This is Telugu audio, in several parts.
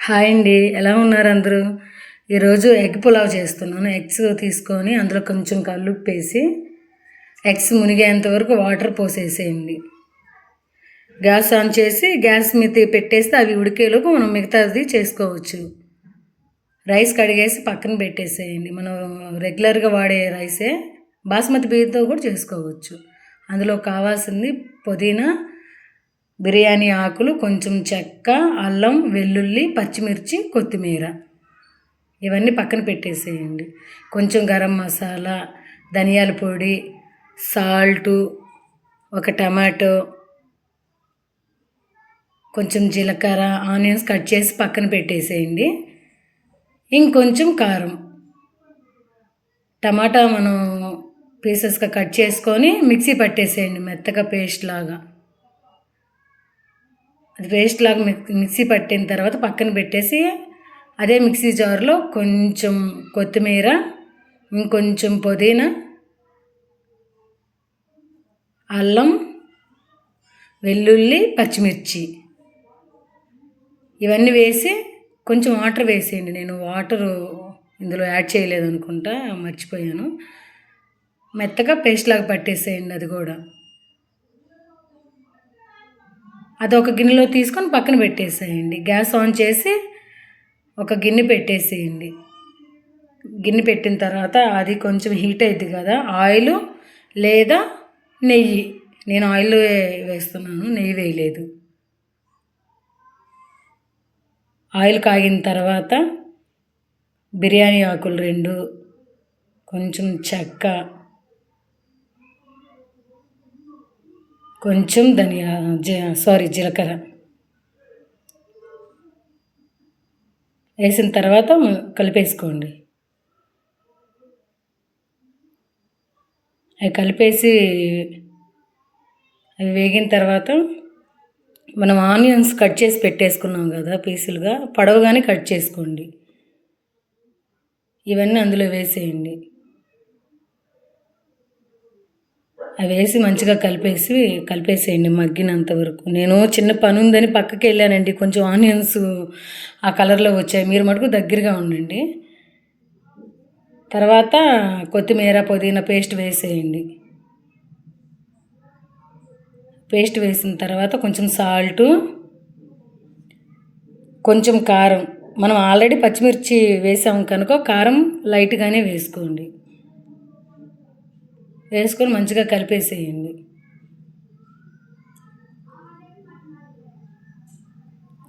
హాయ్ అండి, ఎలా ఉన్నారు అందరూ? ఈరోజు ఎగ్ పులావ్ చేస్తున్నాను. ఎగ్స్ తీసుకొని అందులో కొంచెం కల్లుప్పు వేసి ఎగ్స్ మునిగేంత వరకు వాటర్ పోసేసేయండి. గ్యాస్ ఆన్ చేసి గ్యాస్ మీద పెట్టేస్తే అవి ఉడికేలోపు మనం మిగతాది చేసుకోవచ్చు. రైస్ కడిగేసి పక్కన పెట్టేసేయండి. మనం రెగ్యులర్గా వాడే రైసే, బాస్మతి బియ్యంతో కూడా చేసుకోవచ్చు. అందులో కావాల్సింది పుదీనా, బిర్యానీ ఆకులు, కొంచెం చెక్క, అల్లం, వెల్లుల్లి, పచ్చిమిర్చి, కొత్తిమీర ఇవన్నీ పక్కన పెట్టేసేయండి. కొంచెం గరం మసాలా, ధనియాల పొడి, సాల్టు, ఒక టమాటో, కొంచెం జీలకర్ర, ఆనియన్స్ కట్ చేసి పక్కన పెట్టేసేయండి. ఇంకొంచెం కారం, టమాటా మనం పీసెస్గా కట్ చేసుకొని మిక్సీ పట్టేసేయండి మెత్తగా పేస్ట్ లాగా. అది పేస్ట్ లాగా మిక్సీ పట్టిన తర్వాత పక్కన పెట్టేసి అదే మిక్సీ జార్లో కొంచెం కొత్తిమీర, ఇంకొంచెం పుదీనా, అల్లం, వెల్లుల్లి, పచ్చిమిర్చి ఇవన్నీ వేసి కొంచెం వాటర్ వేసేయండి. నేను వాటరు ఇందులో యాడ్ చేయలేదు అనుకుంటా, మర్చిపోయాను. మెత్తగా పేస్ట్ లాగా పట్టేసేయండి. అది కూడా అదొక గిన్నెలో తీసుకొని పక్కన పెట్టేసేయండి. గ్యాస్ ఆన్ చేసి ఒక గిన్నె పెట్టేసేయండి. గిన్నె పెట్టిన తర్వాత అది కొంచెం హీట్ అవుతుంది కదా, ఆయిల్ లేదా నెయ్యి, నేను ఆయిల్ వేస్తున్నాను, నెయ్యి వేయలేదు. ఆయిల్ కాగిన తర్వాత బిర్యానీ ఆకులు 2, కొంచెం చెక్క, కొంచెం జీలకర్ర వేసిన తర్వాత కలిపేసుకోండి. అవి కలిపేసి అవి వేగిన తర్వాత మనం ఆనియన్స్ కట్ చేసి పెట్టేసుకున్నాం కదా పీసులుగా, పొడవుగానే కట్ చేసుకోండి. ఇవన్నీ అందులో వేసేయండి. అవి వేసి మంచిగా కలిపేసేయండి మగ్గినంత వరకు. నేను చిన్న పని ఉందని పక్కకి వెళ్ళానండి, కొంచెం ఆనియన్స్ ఆ కలర్లో వచ్చాయి. మీరు మటుకు దగ్గరగా ఉండండి. తర్వాత కొత్తిమీర, పుదీనా పేస్ట్ వేసేయండి. పేస్ట్ వేసిన తర్వాత కొంచెం సాల్టు, కొంచెం కారం. మనం ఆల్రెడీ పచ్చిమిర్చి వేసాము కనుక కారం లైట్గానే వేసుకోండి. వేసుకొని మంచిగా కలిపేసేయండి.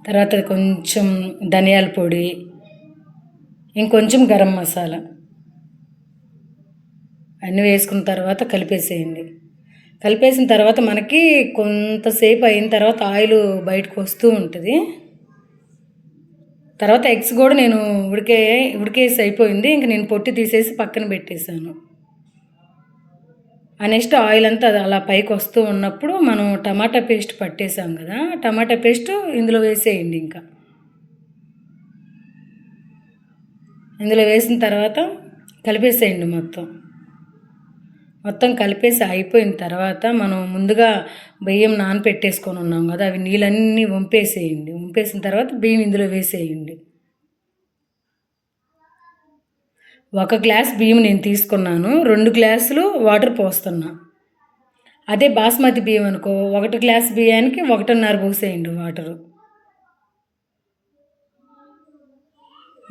తర్వాత కొంచెం ధనియాల పొడి, ఇంకొంచెం గరం మసాలా అన్నీ వేసుకున్న తర్వాత కలిపేసేయండి. కలిపేసిన తర్వాత మనకి కొంతసేపు అయిన తర్వాత ఆయిల్ బయటకు వస్తూ ఉంటుంది. తర్వాత ఎగ్స్ కూడా నేను ఉడికేసి అయిపోయింది. ఇంక నేను పొట్టు తీసేసి పక్కన పెట్టేశాను. ఆ నెక్స్ట్ ఆయిల్ అంతా అది అలా పైకి వస్తూ ఉన్నప్పుడు మనం టమాటా పేస్ట్ పట్టేసాం కదా, టమాటా పేస్ట్ ఇందులో వేసేయండి. ఇంకా ఇందులో వేసిన తర్వాత కలిపేసేయండి. మొత్తం కలిపేసి అయిపోయిన తర్వాత మనం ముందుగా బియ్యం నానపెట్టేసుకొని ఉన్నాం కదా, అవి నీళ్ళన్నీ వంపేసేయండి. వంపేసిన తర్వాత బియ్యం ఇందులో వేసేయండి. 1 గ్లాస్ బియ్యం నేను తీసుకున్నాను, 2 గ్లాసులు వాటర్ పోస్తున్నా. అదే బాస్మతి బియ్యం అనుకో, 1 గ్లాస్ బియ్యానికి 1.5 పోసేయండి వాటరు.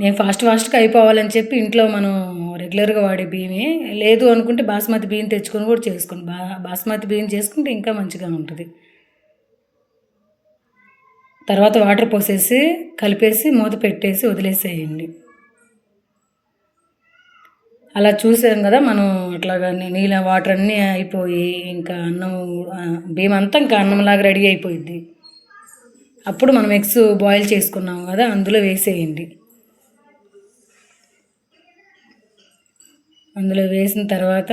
నేను ఫాస్ట్గా అయిపోవాలని చెప్పి ఇంట్లో మనం రెగ్యులర్గా వాడే బియ్యమే, లేదు అనుకుంటే బాస్మతి బియ్యం తెచ్చుకొని కూడా చేసుకోండి. బాస్మతి బియ్యం చేసుకుంటే ఇంకా మంచిగా ఉంటుంది. తర్వాత వాటర్ పోసేసి కలిపేసి మూత పెట్టేసి వదిలేసేయండి. అలా చూసాం కదా మనం, అట్లాగా నీళ్ళ వాటర్ అన్నీ అయిపోయి ఇంకా అన్నం బియ్యం అంతా ఇంకా అన్నంలాగా రెడీ అయిపోయింది. అప్పుడు మనం ఎగ్స్ బాయిల్ చేసుకున్నాం కదా అందులో వేసేయండి. అందులో వేసిన తర్వాత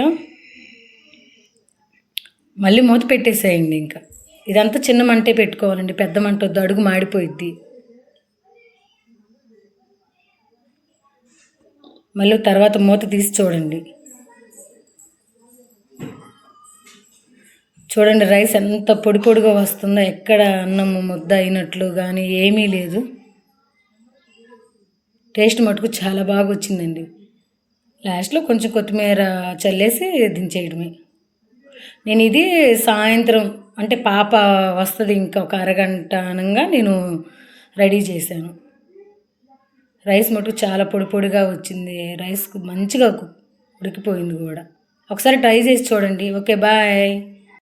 మళ్ళీ మూత పెట్టేసేయండి. ఇంకా ఇదంతా చిన్న మంటే పెట్టుకోవాలండి, పెద్ద మంట వద్దు, అడుగు మాడిపోయిద్ది. మళ్ళీ తర్వాత మూత తీసి చూడండి రైస్ ఎంత పొడి 'పొడిగా వస్తుందో, ఎక్కడ అన్నం ముద్ద అయినట్లు కానీ ఏమీ లేదు. టేస్ట్ మటుకు చాలా బాగా వచ్చిందండి. లాస్ట్లో కొంచెం కొత్తిమీర చల్లేసి దించేయడమే. నేను ఇది సాయంత్రం అంటే పాప వస్తుంది ఇంకా ఒక అరగంట అనంగా నేను రెడీ చేశాను. రైస్ మటుకు చాలా పొడి పొడిగా వచ్చింది. రైస్ మంచిగా ఉడికిపోయింది కూడా. ఒకసారి ట్రై చేసి చూడండి. Okay, bye.